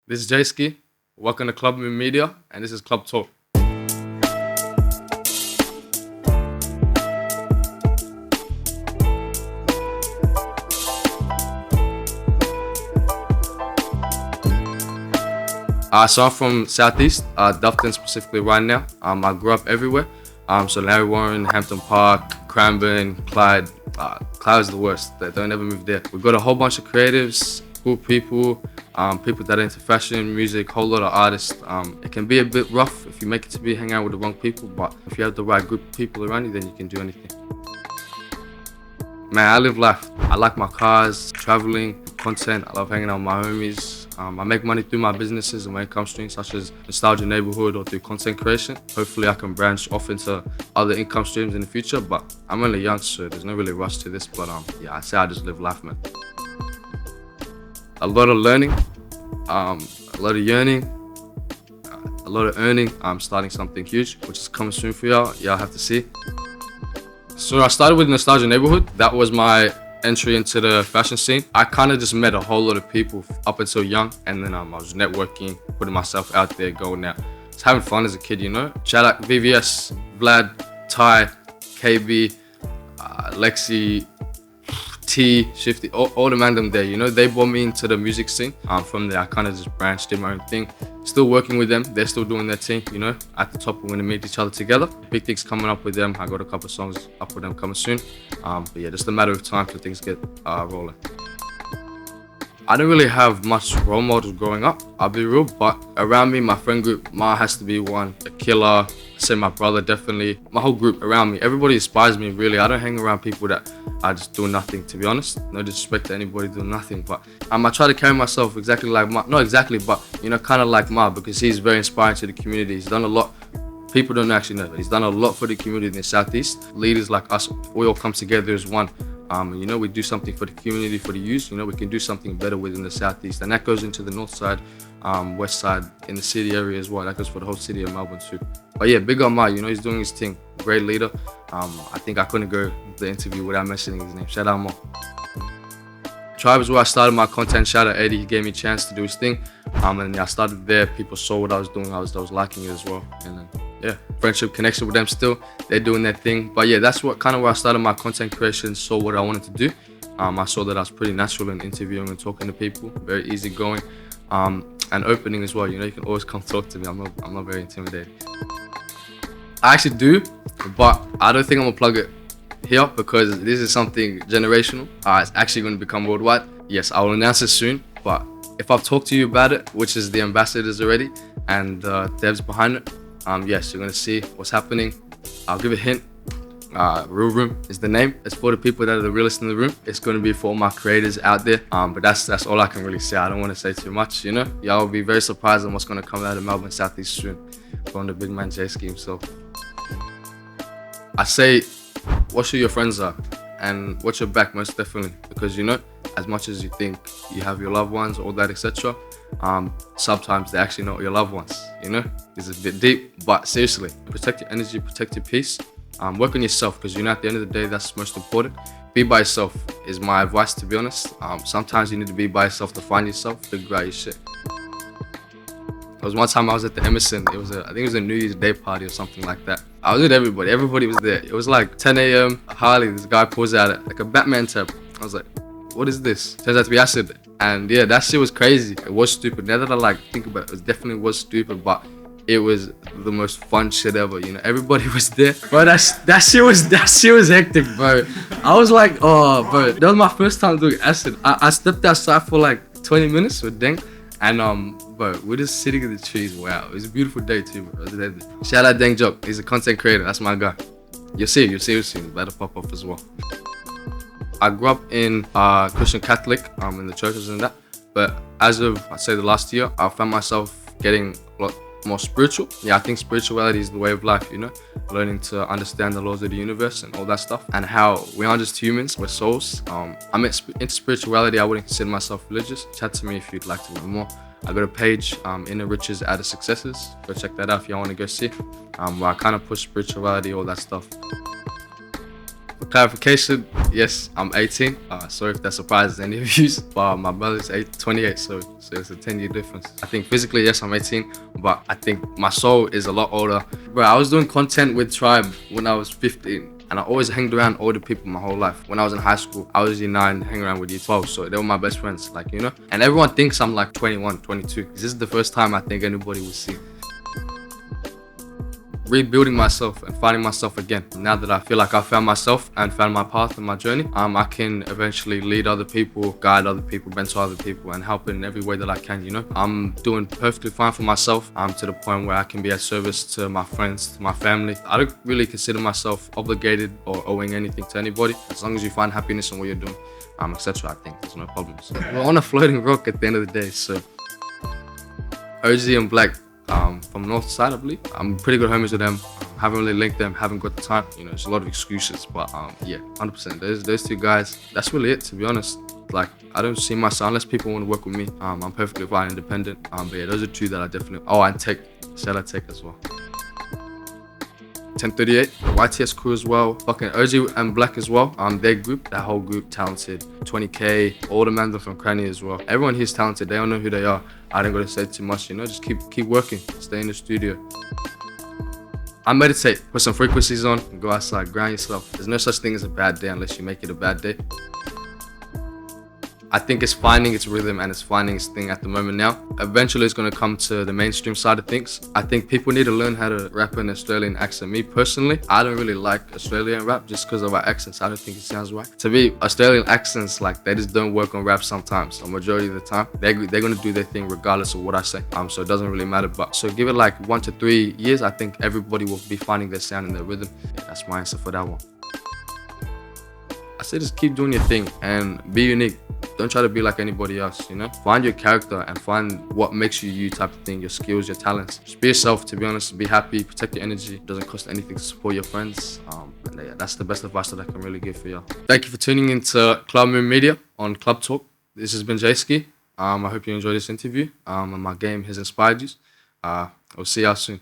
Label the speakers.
Speaker 1: This is Jayski. Welcome to Club Media, and this is Club Talk. So I'm from Southeast, Dufton specifically right now. I grew up everywhere. So Larry Warren, Hampton Park, Cranbourne, Clyde. Clyde is the worst. They don't ever move there. We've got a whole bunch of creatives, cool people, people that are into fashion, music, whole lot of artists. It can be a bit rough if you make it to be hang out with the wrong people, but if you have the right group of people around you, then you can do anything. Man, I live life. I like my cars, traveling, content. I love hanging out with my homies. I make money through my businesses and my income streams, such as Nostalgia Neighbourhood or through content creation. Hopefully I can branch off into other income streams in the future, but I'm only young, so there's no really rush to this. But yeah, I say I just live life, man. A lot of learning, a lot of yearning, a lot of earning. I'm starting something huge, which is coming soon for y'all. Y'all have to see. So I started with Nostalgia Neighbourhood. That was my entry into the fashion scene. I kind of just met a whole lot of people up until young, and then I was networking, putting myself out there, going out. Just having fun as a kid, you know. Shout out VVS, Vlad, Ty, KB, Lexi, T, Shifty, all the random there, you know. They brought me into the music scene. From there, I kind of just branched, did my own thing. Still working with them, they're still doing their thing, you know. At the top, we're gonna meet each other together. Big things coming up with them. I got a couple of songs up with them coming soon. But yeah, just a matter of time till things get rolling. I didn't really have much role models growing up, I'll be real, but around me, my friend group, Ma has to be one, a killer. I say my brother, definitely. My whole group around me, everybody inspires me, really. I don't hang around people that are just doing nothing, to be honest. No disrespect to anybody doing nothing, but I try to carry myself exactly like Ma. Not exactly, but, you know, kind of like Ma, because he's very inspiring to the community. He's done a lot. People don't actually know, but he's done a lot for the community in the Southeast. Leaders like us, we all come together as one. You know, we do something for the community, for the youth. You know, we can do something better within the Southeast, and that goes into the north side, west side, in the city area as well. That goes for the whole city of Melbourne too. But yeah, big on Ma, you know, he's doing his thing. Great leader. I think I couldn't go the interview without mentioning his name. Shout out Ma. Tribe is where I started my content. Shout out Eddie, he gave me a chance to do his thing. And yeah, I started there. People saw what I was doing. I was liking it as well. And then yeah, friendship, connection with them still. They're doing their thing. But yeah, that's what kind of where I started my content creation. Saw what I wanted to do. I saw that I was pretty natural in interviewing and talking to people. Very easygoing. And opening as well. You know, you can always come talk to me. I'm not very intimidating. I actually do, but I don't think I'm gonna plug it here because this is something generational. It's actually going to become worldwide. Yes, I will announce it soon, but if I've talked to you about it, which is the ambassadors already and devs behind it, yes, you're going to see what's happening. I'll give a hint. Real Room is the name. It's for the people that are the realest in the room. It's going to be for all my creators out there. But that's all I can really say. I don't want to say too much, you know. Y'all will be very surprised on what's going to come out of Melbourne Southeast soon from the big man Jayski himself. I say, watch who your friends are and watch your back, most definitely, because you know, as much as you think you have your loved ones, all that, etc., sometimes they're actually not your loved ones, you know. It's a bit deep, but seriously, protect your energy, protect your peace, work on yourself, because you know, at the end of the day, that's most important. Be by yourself is my advice, to be honest. Sometimes you need to be by yourself to find yourself, figure out your shit. There was one time I was at the Emerson. I think it was a New Year's Day party or something like that. I was with everybody. Everybody was there. It was like 10 a.m. Harley, this guy pulls out like a Batman tab. I was like, what is this? Turns out to be acid. And yeah, that shit was crazy. It was stupid. Now that I think about it, it definitely was stupid, but it was the most fun shit ever. You know, everybody was there. Bro, that shit was hectic, bro. I was like, oh, bro, that was my first time doing acid. I stepped outside for like 20 minutes with Deng. And bro, we're just sitting in the trees. Wow, it was a beautiful day too, bro. Shout out Deng Job. He's a content creator. That's my guy. You'll see it soon. Better pop off as well. I grew up in Christian Catholic, in the churches and that. But as of, I'd say, the last year, I found myself getting a lot more spiritual. Yeah, I think spirituality is the way of life, you know, learning to understand the laws of the universe and all that stuff, and how we aren't just humans, we're souls. I'm into spirituality. I wouldn't consider myself religious. Chat to me if you'd like to know more. I got a page, Inner Riches, Outer Successes. Go check that out if y'all want to go see. Where I kind of push spirituality, all that stuff. For clarification, yes, I'm 18. Sorry if that surprises any of you, but my brother's 28, so it's a 10-year difference. I think physically, yes, I'm 18, but I think my soul is a lot older. Bro, I was doing content with Tribe when I was 15. And I always hanged around older people my whole life. When I was in high school, I was year 9, hanging around with year 12. So they were my best friends, like, you know? And everyone thinks I'm like 21, 22. This is the first time I think anybody will see. Rebuilding myself and finding myself again. Now that I feel like I found myself and found my path and my journey, I can eventually lead other people, guide other people, mentor other people, and help in every way that I can, you know? I'm doing perfectly fine for myself. I'm to the point where I can be at service to my friends, to my family. I don't really consider myself obligated or owing anything to anybody. As long as you find happiness in what you're doing, etc., I think there's no problems. We're on a floating rock at the end of the day, so OG and Black, from North Side, I believe. I'm pretty good homies with them. Haven't really linked them, haven't got the time. You know, there's a lot of excuses, but yeah, 100%. Those two guys, that's really it, to be honest. Like, I don't see myself, unless people want to work with me, I'm perfectly fine, independent. But yeah, those are two that I definitely, and Tech, shout out Tech as well. 1038, YTS crew as well, fucking OG and Black as well. Their group, that whole group, talented. 20K, all the men from Cranny as well. Everyone here's talented, they don't know who they are. I don't gotta say too much, you know, just keep working, stay in the studio. I meditate, put some frequencies on, and go outside, grind yourself. There's no such thing as a bad day unless you make it a bad day. I think it's finding its rhythm and it's finding its thing at the moment now. Eventually it's going to come to the mainstream side of things. I think people need to learn how to rap in Australian accent. Me personally, I don't really like Australian rap just because of our accents. I don't think it sounds right. To me, Australian accents, like, they just don't work on rap sometimes. A majority of the time, they're going to do their thing regardless of what I say. So it doesn't really matter. But so give it like 1 to 3 years, I think everybody will be finding their sound and their rhythm. Yeah, that's my answer for that one. I say just keep doing your thing and be unique. Don't try to be like anybody else, you know? Find your character and find what makes you you type of thing, your skills, your talents. Just be yourself, to be honest. Be happy, protect your energy. It doesn't cost anything to support your friends. And yeah, that's the best advice that I can really give for you. Thank you for tuning into Club Moon Media on Club Talk. This has been Jayski. I hope you enjoyed this interview and my game has inspired you. We'll see y'all soon.